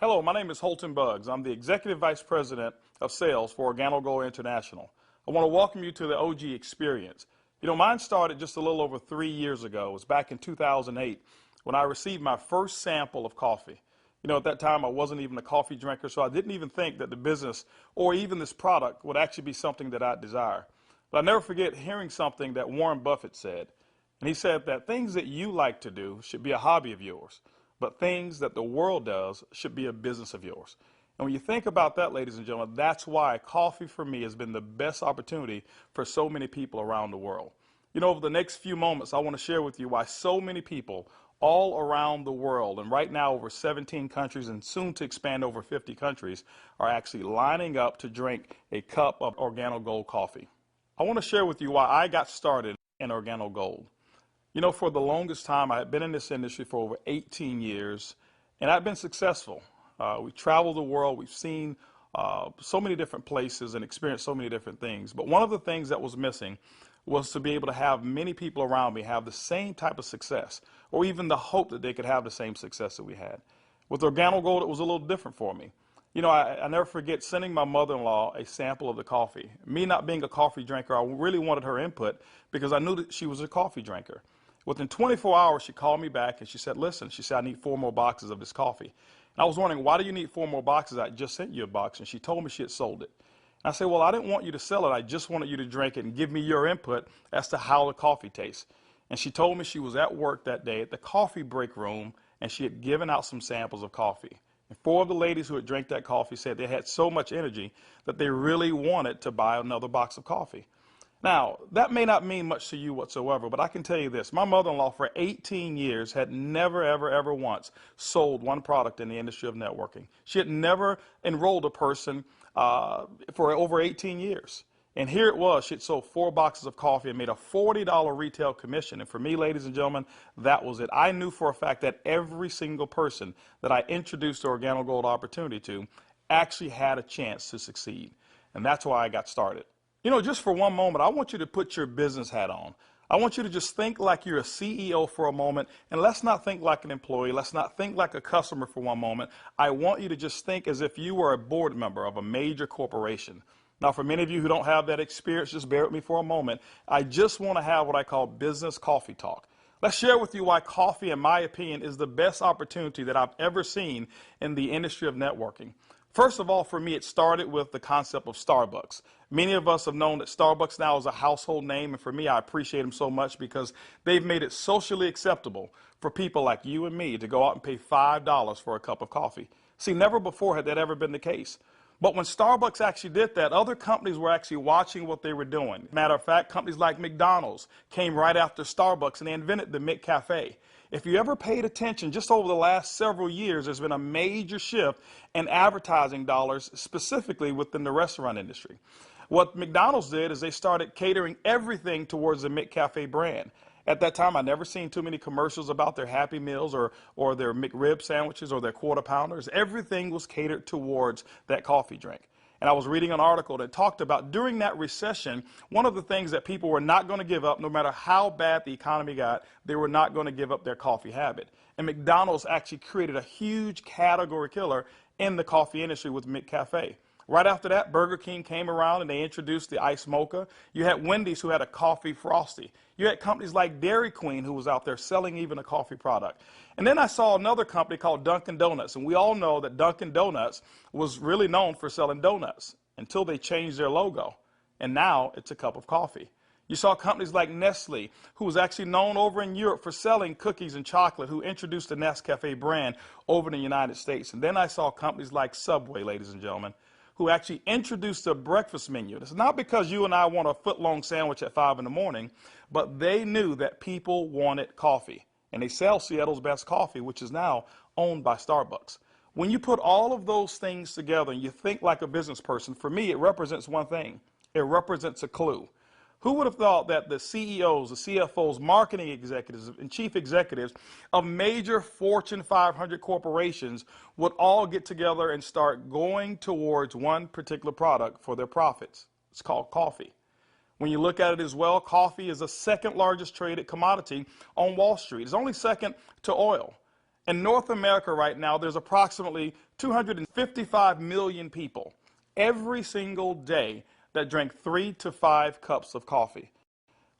Hello, my name is Holton Buggs. I'm the Executive Vice President of Sales for Organo Gold International. I want to welcome you to the OG experience. Mine started just a little over 3 years ago. It was back in 2008 when I received my first sample of coffee. At that time I wasn't even a coffee drinker, so I didn't even think that the business or even this product would actually be something that I'd desire. But I'll never forget hearing something that Warren Buffett said. And he said that things that you like to do should be a hobby of yours, but things that the world does should be a business of yours. And when you think about that, ladies and gentlemen, that's why coffee for me has been the best opportunity for so many people around the world. Over the next few moments, I want to share with you why so many people all around the world, and right now over 17 countries and soon to expand over 50 countries, are actually lining up to drink a cup of Organo Gold coffee. I want to share with you why I got started in Organo Gold. For the longest time, I had been in this industry for over 18 years, and I've been successful. We traveled the world. We've seen so many different places and experienced so many different things. But one of the things that was missing was to be able to have many people around me have the same type of success, or even the hope that they could have the same success that we had. With Organo Gold, it was a little different for me. I never forget sending my mother-in-law a sample of the coffee. Me not being a coffee drinker, I really wanted her input because I knew that she was a coffee drinker. Within 24 hours, she called me back and she said, listen, she said, I need 4 more boxes of this coffee. And I was wondering, why do you need 4 more boxes? I just sent you a box. And she told me she had sold it. And I said, well, I didn't want you to sell it. I just wanted you to drink it and give me your input as to how the coffee tastes. And she told me she was at work that day at the coffee break room, and she had given out some samples of coffee. And 4 of the ladies who had drank that coffee said they had so much energy that they really wanted to buy another box of coffee. Now, that may not mean much to you whatsoever, but I can tell you this. My mother-in-law for 18 years had never, ever once sold one product in the industry of networking. She had never enrolled a person for over 18 years. And here it was. She had sold 4 boxes of coffee and made a $40 retail commission. And for me, ladies and gentlemen, that was it. I knew for a fact that every single person that I introduced the Organo Gold opportunity to actually had a chance to succeed. And that's why I got started. Just for one moment, I want you to put your business hat on. I want you to just think like you're a CEO for a moment, and let's not think like an employee. Let's not think like a customer for one moment. I want you to just think as if you were a board member of a major corporation. Now, for many of you who don't have that experience, just bear with me for a moment. I just want to have what I call business coffee talk. Let's share with you why coffee, in my opinion, is the best opportunity that I've ever seen in the industry of networking. First of all, for me, it started with the concept of Starbucks. Many of us have known that Starbucks now is a household name, and for me, I appreciate them so much because they've made it socially acceptable for people like you and me to go out and pay $5 for a cup of coffee. See, never before had that ever been the case. But when Starbucks actually did that, other companies were actually watching what they were doing. Matter of fact, companies like McDonald's came right after Starbucks, and they invented the McCafe. If you ever paid attention, just over the last several years, there's been a major shift in advertising dollars, specifically within the restaurant industry. What McDonald's did is they started catering everything towards the McCafe brand. At that time, I'd never seen too many commercials about their Happy Meals or their McRib sandwiches or their Quarter Pounders. Everything was catered towards that coffee drink. And I was reading an article that talked about during that recession, one of the things that people were not going to give up, no matter how bad the economy got, they were not going to give up their coffee habit. And McDonald's actually created a huge category killer in the coffee industry with McCafe. Right after that, Burger King came around and they introduced the Iced Mocha. You had Wendy's who had a coffee frosty. You had companies like Dairy Queen who was out there selling even a coffee product. And then I saw another company called Dunkin' Donuts. And we all know that Dunkin' Donuts was really known for selling donuts until they changed their logo. And now it's a cup of coffee. You saw companies like Nestle, who was actually known over in Europe for selling cookies and chocolate, who introduced the Nescafe brand over in the United States. And then I saw companies like Subway, ladies and gentlemen, who actually introduced a breakfast menu. It's not because you and I want a foot-long sandwich at 5 in the morning, but they knew that people wanted coffee. And they sell Seattle's best coffee, which is now owned by Starbucks. When you put all of those things together and you think like a business person, for me, it represents one thing. It represents a clue. Who would have thought that the CEOs, the CFOs, marketing executives, and chief executives of major Fortune 500 corporations would all get together and start going towards one particular product for their profits? It's called coffee. When you look at it as well, coffee is the second largest traded commodity on Wall Street. It's only second to oil. In North America right now, there's approximately 255 million people every single day that drink 3 to 5 cups of coffee.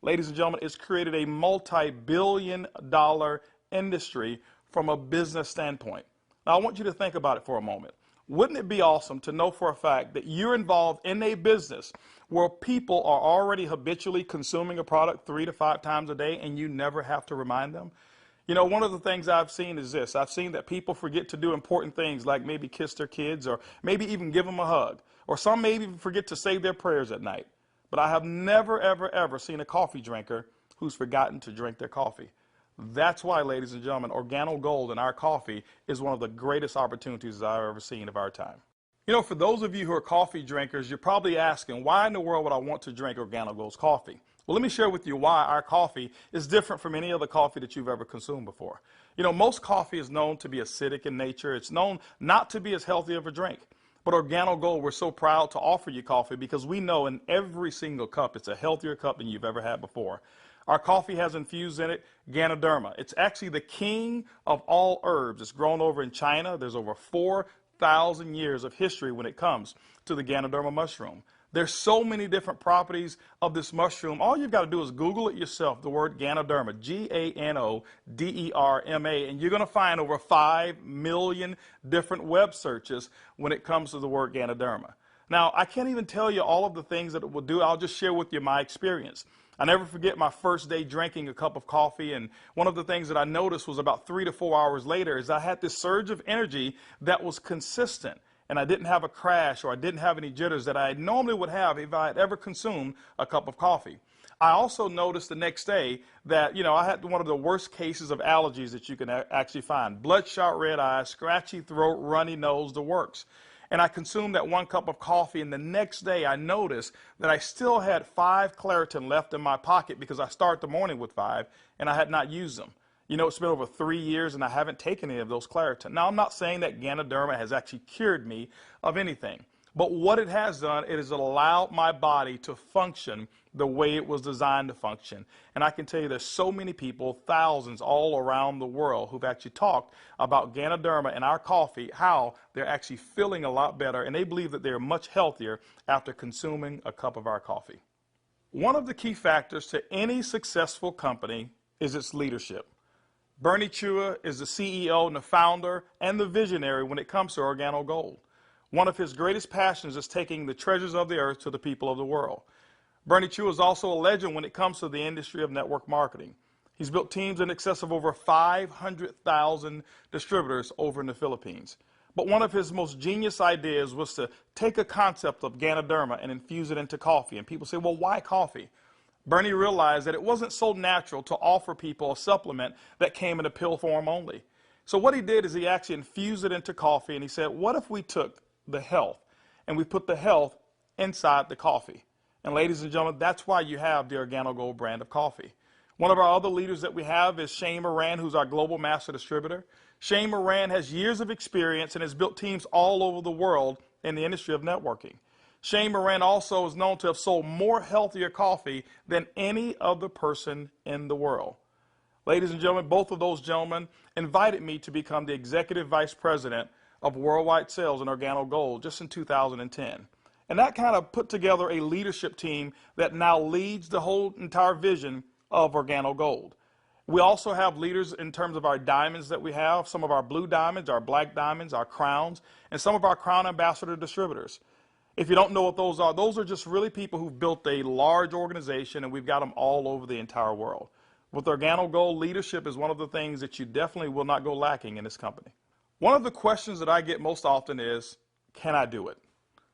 Ladies and gentlemen, it's created a multi-billion-dollar industry from a business standpoint. Now, I want you to think about it for a moment. Wouldn't it be awesome to know for a fact that you're involved in a business where people are already habitually consuming a product 3 to 5 times a day and you never have to remind them? You know, one of the things I've seen is this. I've seen that people forget to do important things like maybe kiss their kids or maybe even give them a hug. Or some maybe even forget to say their prayers at night. But I have never, ever, ever seen a coffee drinker who's forgotten to drink their coffee. That's why, ladies and gentlemen, Organo Gold in our coffee is one of the greatest opportunities I've ever seen of our time. You know, for those of you who are coffee drinkers, you're probably asking, why in the world would I want to drink Organo Gold's coffee? Well, let me share with you why our coffee is different from any other coffee that you've ever consumed before. You know, most coffee is known to be acidic in nature. It's known not to be as healthy of a drink. But Organo Gold, we're so proud to offer you coffee because we know in every single cup it's a healthier cup than you've ever had before. Our coffee has infused in it Ganoderma. It's actually the king of all herbs. It's grown over in China. There's over 4,000 years of history when it comes to the Ganoderma mushroom. There's so many different properties of this mushroom. All you've got to do is Google it yourself, the word Ganoderma, Ganoderma, and you're going to find over 5 million different web searches when it comes to the word Ganoderma. Now, I can't even tell you all of the things that it will do. I'll just share with you my experience. I never forget my first day drinking a cup of coffee, and one of the things that I noticed was about 3 to 4 hours later is I had this surge of energy that was consistent. And I didn't have a crash or I didn't have any jitters that I normally would have if I had ever consumed a cup of coffee. I also noticed the next day that, I had one of the worst cases of allergies that you can actually find. Bloodshot red eyes, scratchy throat, runny nose, the works. And I consumed that 1 cup of coffee, and the next day I noticed that I still had 5 Claritin left in my pocket because I start the morning with 5 and I had not used them. You know, it's been over 3 years and I haven't taken any of those Claritin. Now, I'm not saying that Ganoderma has actually cured me of anything. But what it has done, it has allowed my body to function the way it was designed to function. And I can tell you there's so many people, thousands all around the world, who've actually talked about Ganoderma and our coffee, how they're actually feeling a lot better. And they believe that they're much healthier after consuming a cup of our coffee. One of the key factors to any successful company is its leadership. Bernie Chua is the CEO and the founder and the visionary when it comes to Organo Gold. One of his greatest passions is taking the treasures of the earth to the people of the world. Bernie Chua is also a legend when it comes to the industry of network marketing. He's built teams in excess of over 500,000 distributors over in the Philippines. But one of his most genius ideas was to take a concept of Ganoderma and infuse it into coffee. And people say, well, why coffee? Bernie realized that it wasn't so natural to offer people a supplement that came in a pill form only. So what he did is he actually infused it into coffee, and he said, what if we took the health and we put the health inside the coffee? And ladies and gentlemen, that's why you have the Organo Gold brand of coffee. One of our other leaders that we have is Shane Moran, who's our global master distributor. Shane Moran has years of experience and has built teams all over the world in the industry of networking. Shane Moran also is known to have sold more healthier coffee than any other person in the world. Ladies and gentlemen, both of those gentlemen invited me to become the Executive Vice President of Worldwide Sales in Organo Gold just in 2010. And that kind of put together a leadership team that now leads the whole entire vision of Organo Gold. We also have leaders in terms of our diamonds that we have, some of our blue diamonds, our black diamonds, our crowns, and some of our crown ambassador distributors. If you don't know what those are just really people who've built a large organization, and we've got them all over the entire world. With Organo Gold, leadership is one of the things that you definitely will not go lacking in this company. One of the questions that I get most often is, can I do it?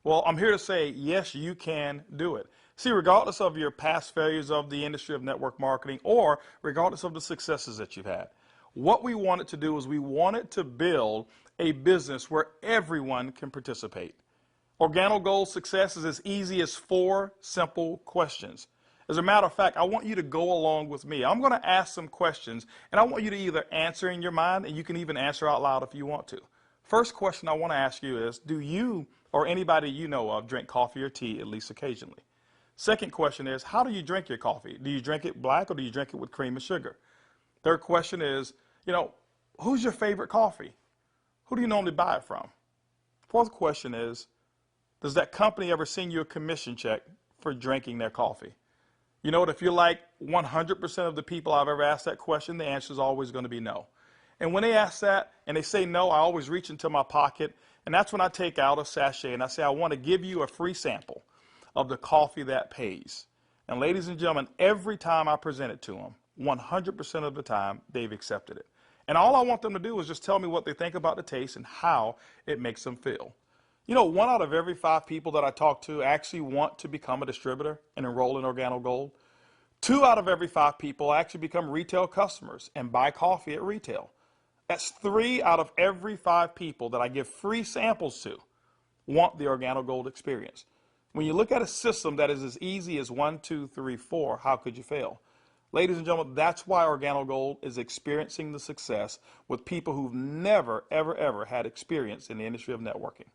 Well, I'm here to say, yes, you can do it. See, regardless of your past failures of the industry of network marketing or regardless of the successes that you've had, what we wanted to do is we wanted to build a business where everyone can participate. Organo Gold's success is as easy as 4 simple questions. As a matter of fact, I want you to go along with me. I'm going to ask some questions, and I want you to either answer in your mind, and you can even answer out loud if you want to. First question I want to ask you is, do you or anybody you know of drink coffee or tea at least occasionally? Second question is, how do you drink your coffee? Do you drink it black or do you drink it with cream and sugar? Third question is, who's your favorite coffee? Who do you normally buy it from? Fourth question is, does that company ever send you a commission check for drinking their coffee? You know what, if you're like 100% of the people I've ever asked that question, the answer is always going to be no. And when they ask that and they say no, I always reach into my pocket, and that's when I take out a sachet and I say, I want to give you a free sample of the coffee that pays. And ladies and gentlemen, every time I present it to them, 100% of the time, they've accepted it. And all I want them to do is just tell me what they think about the taste and how it makes them feel. You know, 1 out of every 5 people that I talk to actually want to become a distributor and enroll in Organo Gold. 2 out of every 5 people actually become retail customers and buy coffee at retail. That's 3 out of every 5 people that I give free samples to want the Organo Gold experience. When you look at a system that is as easy as 1, 2, 3, 4, how could you fail? Ladies and gentlemen, that's why Organo Gold is experiencing the success with people who've never, ever, ever had experience in the industry of networking.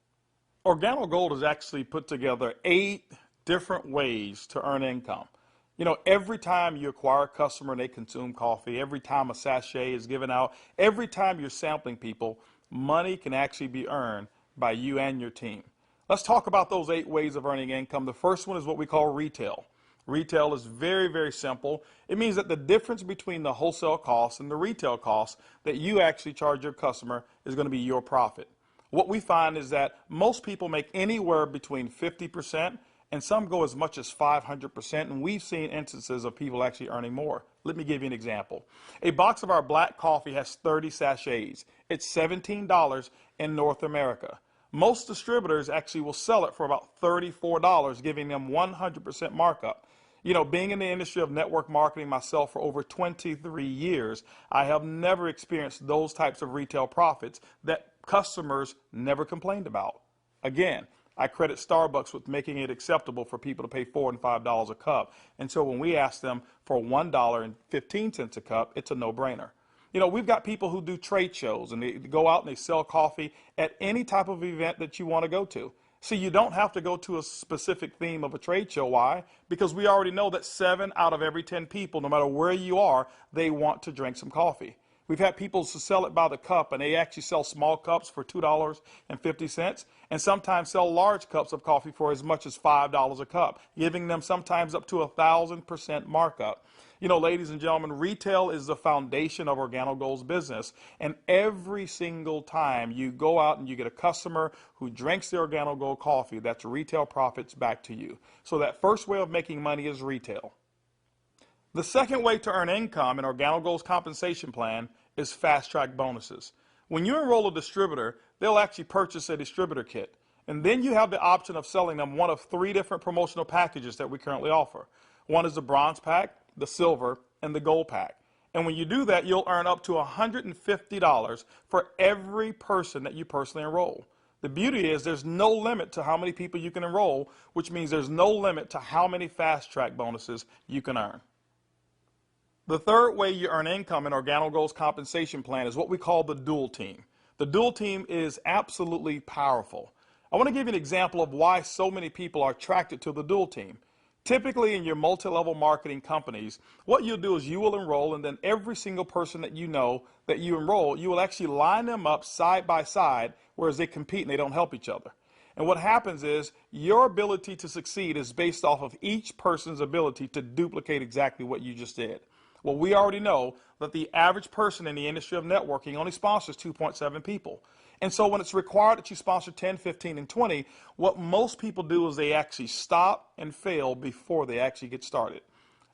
Organo Gold has actually put together 8 different ways to earn income. You know, every time you acquire a customer and they consume coffee, every time a sachet is given out, every time you're sampling people, money can actually be earned by you and your team. Let's talk about those 8 ways of earning income. The first one is what we call retail. Retail is very, very simple. It means that the difference between the wholesale cost and the retail cost that you actually charge your customer is going to be your profit. What we find is that most people make anywhere between 50% and some go as much as 500%, and we've seen instances of people actually earning more. Let me give you an example. A box of our black coffee has 30 sachets. It's $17 in North America. Most distributors actually will sell it for about $34, giving them 100% markup. You know, being in the industry of network marketing myself for over 23 years, I have never experienced those types of retail profits that customers never complained about. Again, I credit Starbucks with making it acceptable for people to pay $4 and $5 a cup. And so when we ask them for $1.15 a cup, it's a no-brainer. You know, we've got people who do trade shows and they go out and they sell coffee at any type of event that you want to go to. See, you don't have to go to a specific theme of a trade show. Why? Because we already know that 7 out of every 10 people, no matter where you are, they want to drink some coffee. We've had people sell it by the cup, and they actually sell small cups for $2.50 and sometimes sell large cups of coffee for as much as $5 a cup, giving them sometimes up to 1,000% markup. You know, ladies and gentlemen, retail is the foundation of Organo Gold's business, and every single time you go out and you get a customer who drinks the Organo Gold coffee, that's retail profits back to you. So that first way of making money is retail. The second way to earn income in Organo Gold's compensation plan is fast-track bonuses. When you enroll a distributor, they'll actually purchase a distributor kit. And then you have the option of selling them one of 3 different promotional packages that we currently offer. One is the bronze pack, the silver, and the gold pack. And when you do that, you'll earn up to $150 for every person that you personally enroll. The beauty is there's no limit to how many people you can enroll, which means there's no limit to how many fast-track bonuses you can earn. The third way you earn income in Organo Gold's compensation plan is what we call the dual team. The dual team is absolutely powerful. I want to give you an example of why so many people are attracted to the dual team. Typically in your multi-level marketing companies, what you'll do is you will enroll, and then every single person that you know that you enroll, you will actually line them up side by side, whereas they compete and they don't help each other. And what happens is your ability to succeed is based off of each person's ability to duplicate exactly what you just did. Well, we already know that the average person in the industry of networking only sponsors 2.7 people. And so when it's required that you sponsor 10, 15, and 20, what most people do is they actually stop and fail before they actually get started.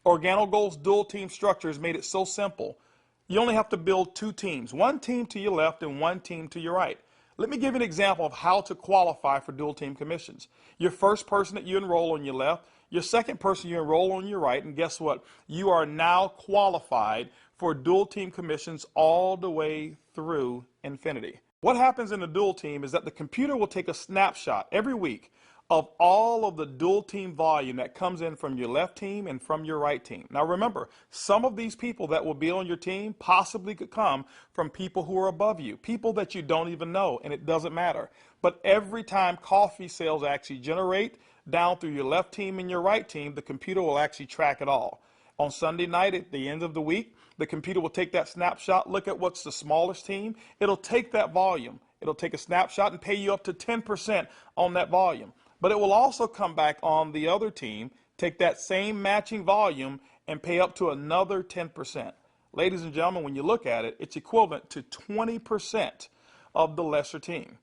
Organo Gold's dual team structure has made it so simple. You only have to build 2 teams, 1 team to your left and 1 team to your right. Let me give you an example of how to qualify for dual team commissions. Your first person that you enroll on your left, your second person you enroll on your right, and guess what? You are now qualified for dual team commissions all the way through infinity. What happens in a dual team is that the computer will take a snapshot every week of all of the dual team volume that comes in from your left team and from your right team. Now remember, some of these people that will be on your team possibly could come from people who are above you, people that you don't even know, and it doesn't matter. But every time coffee sales actually generate down through your left team and your right team, the computer will actually track it all. On Sunday night at the end of the week, the computer will take that snapshot, look at what's the smallest team. It'll take that volume. It'll take a snapshot and pay you up to 10% on that volume. But it will also come back on the other team, take that same matching volume and pay up to another 10%. Ladies and gentlemen, when you look at it, it's equivalent to 20% of the lesser team.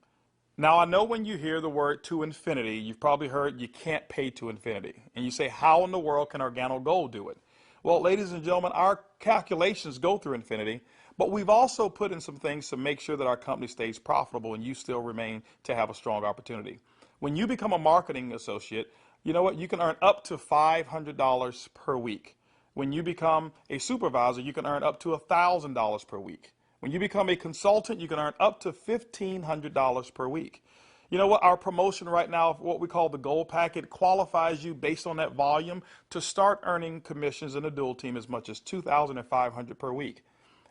Now, I know when you hear the word to infinity, you've probably heard you can't pay to infinity. And you say, how in the world can Organo Gold do it? Well, ladies and gentlemen, our calculations go through infinity, but we've also put in some things to make sure that our company stays profitable and you still remain to have a strong opportunity. When you become a marketing associate, you know what? You can earn up to $500 per week. When you become a supervisor, you can earn up to $1,000 per week. When you become a consultant, you can earn up to $1,500 per week. You know what? Our promotion right now, what we call the gold packet, qualifies you based on that volume to start earning commissions in a dual team as much as $2,500 per week.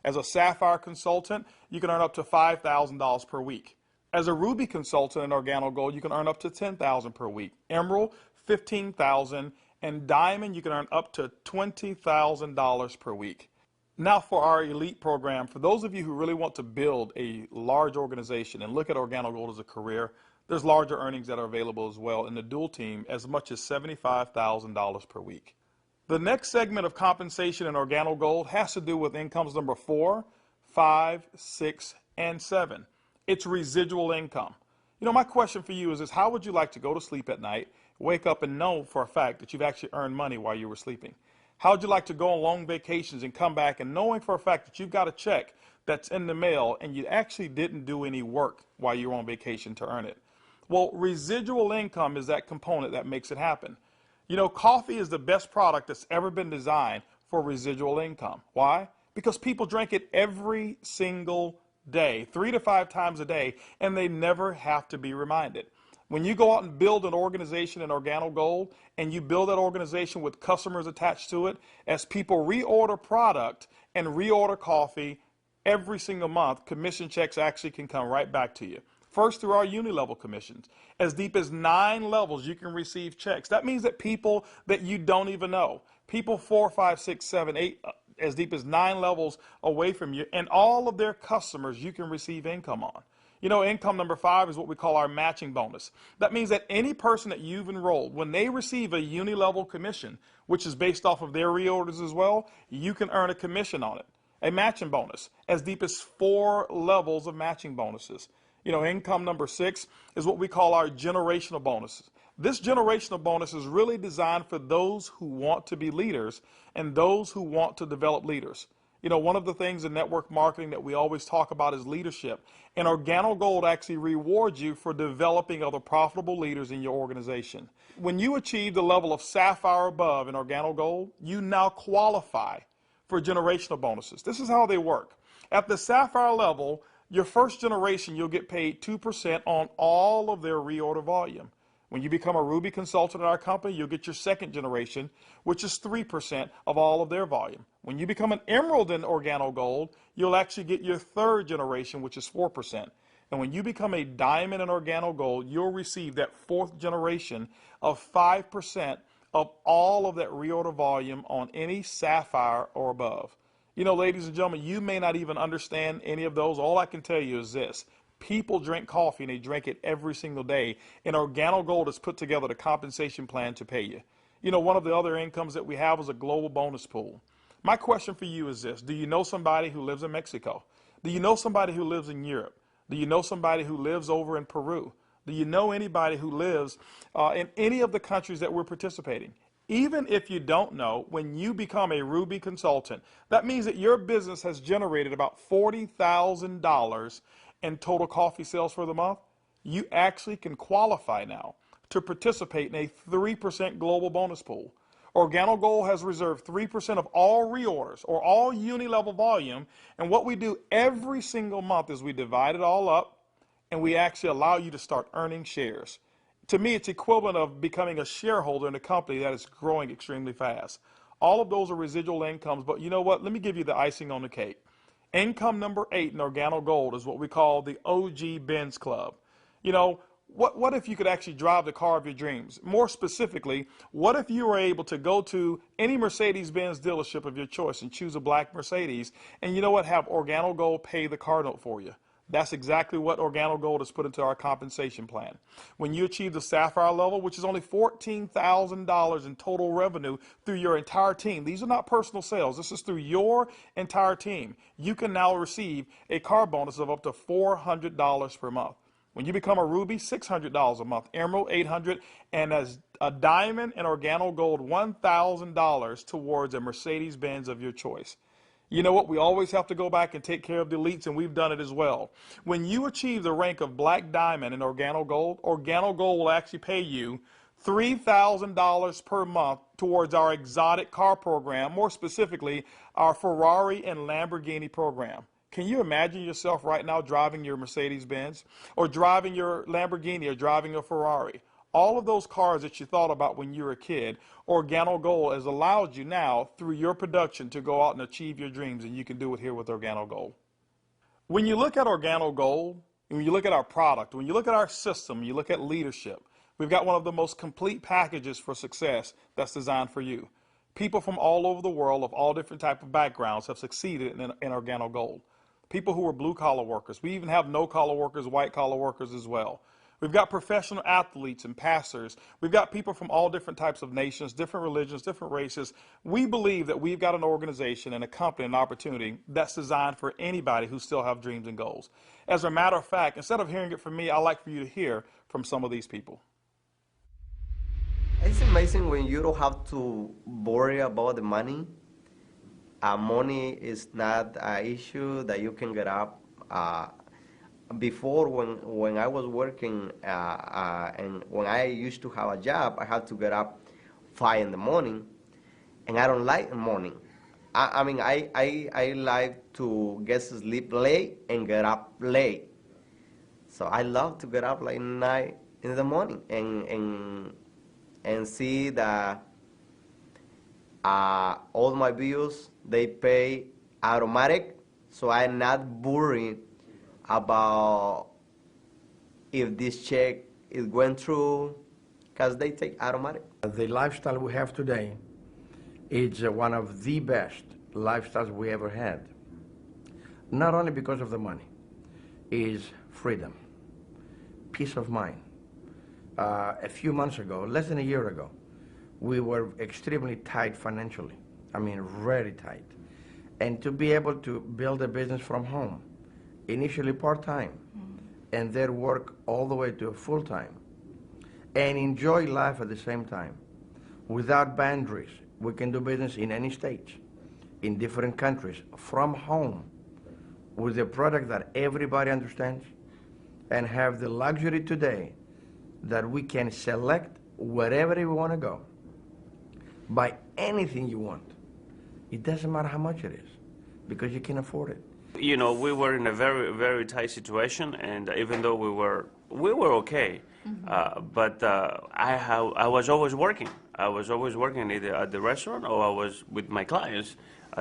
As a sapphire consultant, you can earn up to $5,000 per week. As a ruby consultant in Organo Gold, you can earn up to $10,000 per week. Emerald, $15,000, and diamond, you can earn up to $20,000 per week. Now for our elite program, for those of you who really want to build a large organization and look at Organo Gold as a career, there's larger earnings that are available as well in the dual team, as much as $75,000 per week. The next segment of compensation in Organo Gold has to do with incomes number 4, 5, 6, and 7. It's residual income. You know, my question for you is this: how would you like to go to sleep at night, wake up and know for a fact that you've actually earned money while you were sleeping? How would you like to go on long vacations and come back and knowing for a fact that you've got a check that's in the mail and you actually didn't do any work while you were on vacation to earn it? Well, residual income is that component that makes it happen. You know, coffee is the best product that's ever been designed for residual income. Why? Because people drink it every single day, 3 to 5 times a day, and they never have to be reminded. When you go out and build an organization in Organo Gold, and you build that organization with customers attached to it, as people reorder product and reorder coffee every single month, commission checks actually can come right back to you. First, through our uni-level commissions. As deep as 9 levels, you can receive checks. That means that people that you don't even know, people 4, 5, 6, 7, 8, as deep as 9 levels away from you, and all of their customers you can receive income on. You know, income number 5 is what we call our matching bonus. That means that any person that you've enrolled, when they receive a uni-level commission, which is based off of their reorders as well, you can earn a commission on it. A matching bonus, as deep as 4 levels of matching bonuses. You know, income number 6 is what we call our generational bonuses. This generational bonus is really designed for those who want to be leaders and those who want to develop leaders. You know, one of the things in network marketing that we always talk about is leadership. And Organo Gold actually rewards you for developing other profitable leaders in your organization. When you achieve the level of sapphire above in Organo Gold, you now qualify for generational bonuses. This is how they work. At the sapphire level, your first generation, you'll get paid 2% on all of their reorder volume. When you become a Ruby consultant at our company, you'll get your second generation, which is 3% of all of their volume. When you become an Emerald in Organo Gold, you'll actually get your third generation, which is 4%. And when you become a Diamond in Organo Gold, you'll receive that fourth generation of 5% of all of that reorder volume on any Sapphire or above. You know, ladies and gentlemen, you may not even understand any of those. All I can tell you is this. People drink coffee, and they drink it every single day. And Organo Gold has put together the compensation plan to pay you. You know, one of the other incomes that we have is a global bonus pool. My question for you is this. Do you know somebody who lives in Mexico? Do you know somebody who lives in Europe? Do you know somebody who lives over in Peru? Do you know anybody who lives in any of the countries that we're participating? Even if you don't know, when you become a Ruby consultant, that means that your business has generated about $40,000 in total coffee sales for the month. You actually can qualify now to participate in a 3% global bonus pool. Organo Gold has reserved 3% of all reorders or all uni-level volume, and what we do every single month is we divide it all up and we actually allow you to start earning shares. To me, it's equivalent of becoming a shareholder in a company that is growing extremely fast. All of those are residual incomes, but you know what? Let me give you the icing on the cake. Income number 8 in Organo Gold is what we call the OG Benz Club. You know, What if you could actually drive the car of your dreams? More specifically, what if you were able to go to any Mercedes-Benz dealership of your choice and choose a black Mercedes, and you know what, have Organo Gold pay the car note for you? That's exactly what Organo Gold has put into our compensation plan. When you achieve the Sapphire level, which is only $14,000 in total revenue through your entire team, these are not personal sales, this is through your entire team, you can now receive a car bonus of up to $400 per month. When you become a Ruby, $600 a month, Emerald, $800, and as a Diamond and Organo Gold, $1,000 towards a Mercedes-Benz of your choice. You know what? We always have to go back and take care of the elites, and we've done it as well. When you achieve the rank of Black Diamond in Organo Gold will actually pay you $3,000 per month towards our exotic car program, more specifically, our Ferrari and Lamborghini program. Can you imagine yourself right now driving your Mercedes-Benz or driving your Lamborghini or driving a Ferrari? All of those cars that you thought about when you were a kid, Organo Gold has allowed you now through your production to go out and achieve your dreams, and you can do it here with Organo Gold. When you look at Organo Gold, when you look at our product, when you look at our system, you look at leadership, we've got one of the most complete packages for success that's designed for you. People from all over the world of all different types of backgrounds have succeeded in Organo Gold. People who are blue-collar workers. We even have no-collar workers, white-collar workers as well. We've got professional athletes and pastors. We've got people from all different types of nations, different religions, different races. We believe that we've got an organization and a company, an opportunity that's designed for anybody who still have dreams and goals. As a matter of fact, instead of hearing it from me, I'd like for you to hear from some of these people. It's amazing when you don't have to worry about the money. Money is not an issue that you can get up. Before, when I was working and when I used to have a job, I had to get up 5 in the morning, and I don't like the morning. I mean, I like to get to sleep late and get up late. So I love to get up like 9 in the morning and see that all my bills, they pay automatic, so I'm not worried about if this check is going through, because they take automatic. The lifestyle we have today is one of the best lifestyles we ever had. Not only because of the money, is freedom, peace of mind. A few months ago, less than a year ago, we were extremely tight financially. I mean, very tight. And to be able to build a business from home, initially part-time, and then work all the way to full-time, and enjoy life at the same time, without boundaries. We can do business in any state, in different countries, from home, with a product that everybody understands, and have the luxury today that we can select wherever we want to go, buy anything you want. It doesn't matter how much it is, because you can afford it. You know, we were in a very, very tight situation, and even though we were okay, but I was always working. I was always working either at the restaurant or I was with my clients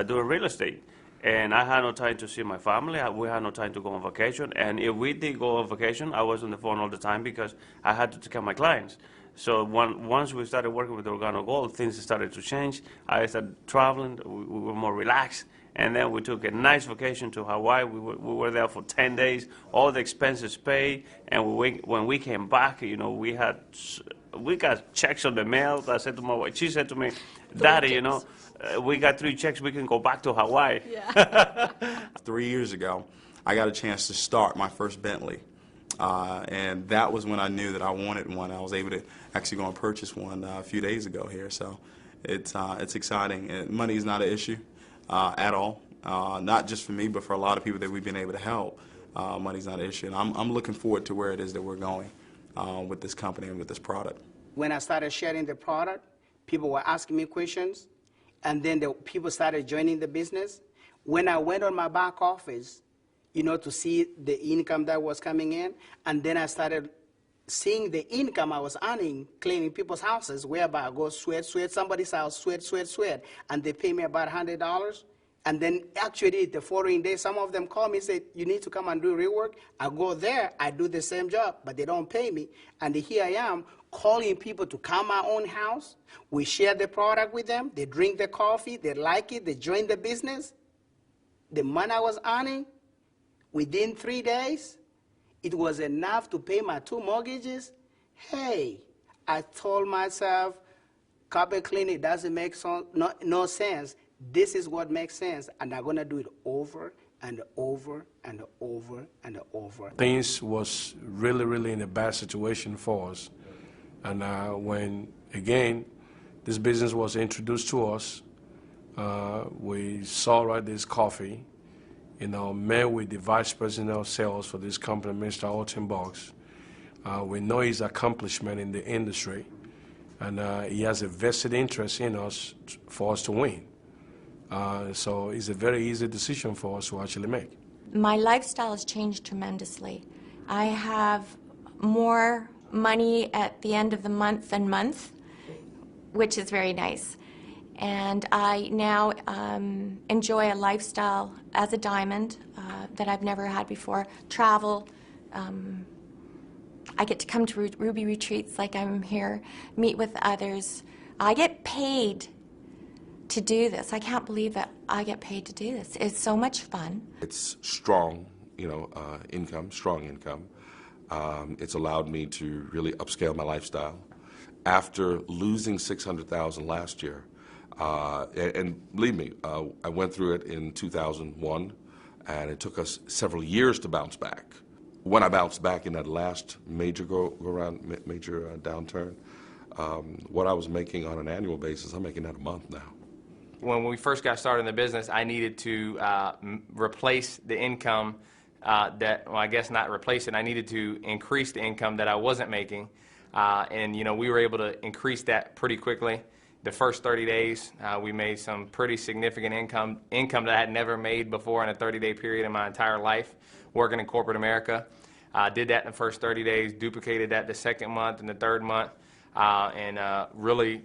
doing real estate. And I had no time to see my family. We had no time to go on vacation. And if we did go on vacation, I was on the phone all the time because I had to take care of my clients. So once we started working with Organo Gold, things started to change. I started traveling. We were more relaxed. And then we took a nice vacation to Hawaii. We were there for 10 days, all the expenses paid. And when we came back, you know, we got checks on the mail. I said to my wife, she said to me, Daddy, you know, we got 3 checks, we can go back to Hawaii. Yeah. 3 years ago, I got a chance to start my first Bentley. And that was when I knew that I wanted one. I was able to actually go and purchase one a few days ago here. So it's exciting. And money is not an issue at all. Not just for me, but for a lot of people that we've been able to help. Money's not an issue. And I'm looking forward to where it is that we're going with this company and with this product. When I started sharing the product, people were asking me questions. And then the people started joining the business. When I went on my back office, you know, to see the income that was coming in, and then I started seeing the income I was earning cleaning people's houses, whereby I go sweat somebody's house, sweat, and they pay me about $100. And then actually the following day, some of them call me and say, you need to come and do rework. I go there, I do the same job, but they don't pay me. And here I am calling people to come my own house. We share the product with them. They drink the coffee. They like it. They join the business. The money I was earning, within 3 days, it was enough to pay my 2 mortgages. Hey, I told myself, carpet cleaning doesn't make no sense. This is what makes sense, and I'm going to do it over and over and over and over. Things was really, really in a bad situation for us. And when, again, this business was introduced to us, we saw this coffee, met with the vice president of sales for this company, Mr. Alton Boggs. We know his accomplishment in the industry, and he has a vested interest in us for us to win. So it's a very easy decision for us to actually make. My lifestyle has changed tremendously. I have more money at the end of the month, which is very nice. And I now enjoy a lifestyle as a diamond that I've never had before. Travel. I get to come to Ruby retreats like I'm here, meet with others. I get paid to do this. I can't believe that I get paid to do this. It's so much fun. It's strong, income, strong income. It's allowed me to really upscale my lifestyle. After losing $600,000 last year, and believe me, I went through it in 2001, and it took us several years to bounce back. When I bounced back in that last major downturn, what I was making on an annual basis, I'm making that a month now. When we first got started in the business, I needed to replace the income I guess not replace it. I needed to increase the income that I wasn't making. And we were able to increase that pretty quickly. The first 30 days, we made some pretty significant income that I had never made before in a 30-day period in my entire life working in corporate America. Did that in the first 30 days, duplicated that the second month and the third month, and really,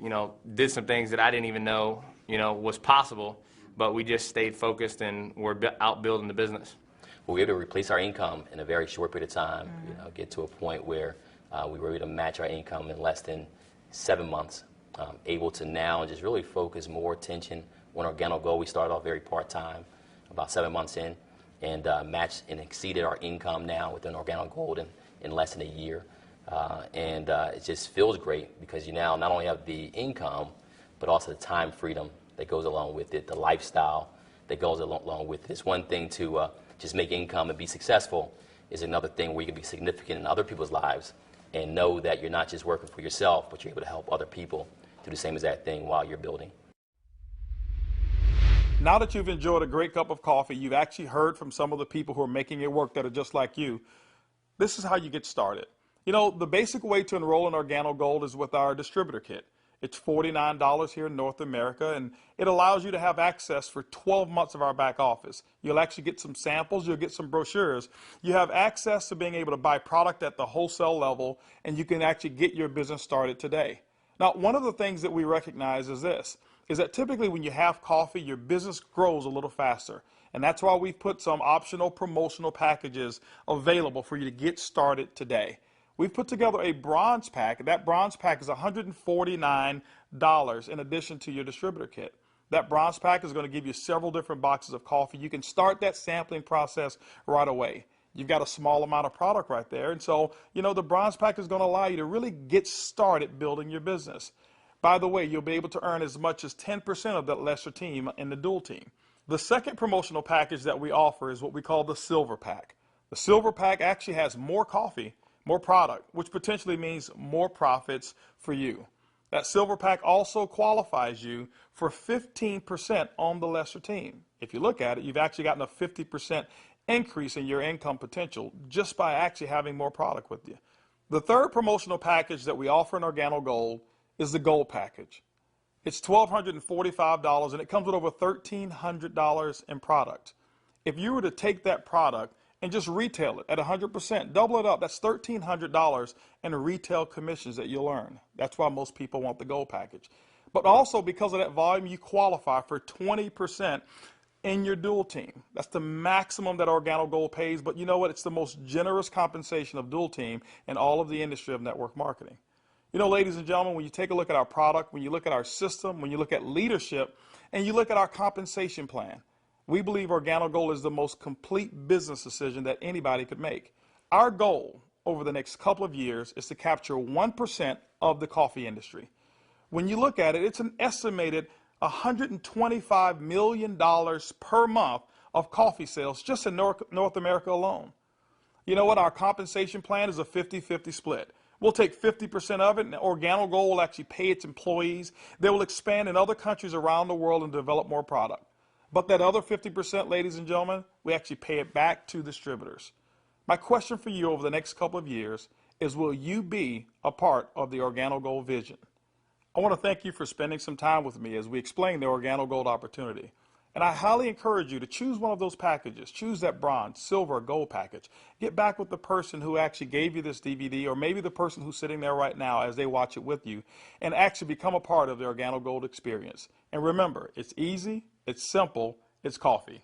did some things that I didn't even know, was possible, but we just stayed focused and we're out building the business. We were able to replace our income in a very short period of time, get to a point where we were able to match our income in less than 7 months, able to now just really focus more attention on Organo Gold. We started off very part-time, about 7 months in, and matched and exceeded our income now within Organo Gold in less than a year. It just feels great because you now not only have the income, but also the time freedom that goes along with it, the lifestyle that goes along with it. It's one thing to just make income and be successful, is another thing where you can be significant in other people's lives and know that you're not just working for yourself, but you're able to help other people do the same exact thing while you're building. Now that you've enjoyed a great cup of coffee, you've actually heard from some of the people who are making it work that are just like you. This is how you get started. The basic way to enroll in Organo Gold is with our distributor kit. It's $49 here in North America, and it allows you to have access for 12 months of our back office. You'll actually get some samples, you'll get some brochures. You have access to being able to buy product at the wholesale level, and you can actually get your business started today. Now, one of the things that we recognize is this, is that typically when you have coffee, your business grows a little faster. And that's why we've put some optional promotional packages available for you to get started today. We've put together a bronze pack. That bronze pack is $149 in addition to your distributor kit. That bronze pack is going to give you several different boxes of coffee. You can start that sampling process right away. You've got a small amount of product right there. And so, the bronze pack is going to allow you to really get started building your business. By the way, you'll be able to earn as much as 10% of that lesser team in the dual team. The second promotional package that we offer is what we call the silver pack. The silver pack actually has more coffee, more product, which potentially means more profits for you. That silver pack also qualifies you for 15% on the lesser team. If you look at it, you've actually gotten a 50% increase in your income potential just by actually having more product with you. The third promotional package that we offer in Organo Gold is the Gold package. It's $1,245 and it comes with over $1,300 in product. If you were to take that product and just retail it at 100%, double it up, that's $1,300 in retail commissions that you'll earn. That's why most people want the Gold package. But also because of that volume, you qualify for 20% in your dual team. That's the maximum that Organo Gold pays, but you know what? It's the most generous compensation of dual team in all of the industry of network marketing. You know, ladies and gentlemen, when you take a look at our product, when you look at our system, when you look at leadership, and you look at our compensation plan, we believe Organo Gold is the most complete business decision that anybody could make. Our goal over the next couple of years is to capture 1% of the coffee industry. When you look at it, it's an estimated $125 million per month of coffee sales just in North America alone. You know what? Our compensation plan is a 50-50 split. We'll take 50% of it, and Organo Gold will actually pay its employees. They will expand in other countries around the world and develop more product. But that other 50%, ladies and gentlemen, we actually pay it back to distributors. My question for you over the next couple of years is, will you be a part of the Organo Gold vision? I want to thank you for spending some time with me as we explain the Organo Gold opportunity. And I highly encourage you to choose one of those packages. Choose that bronze, silver, or gold package. Get back with the person who actually gave you this DVD, or maybe the person who's sitting there right now as they watch it with you, and actually become a part of the Organo Gold experience. And remember, it's easy, it's simple, it's coffee.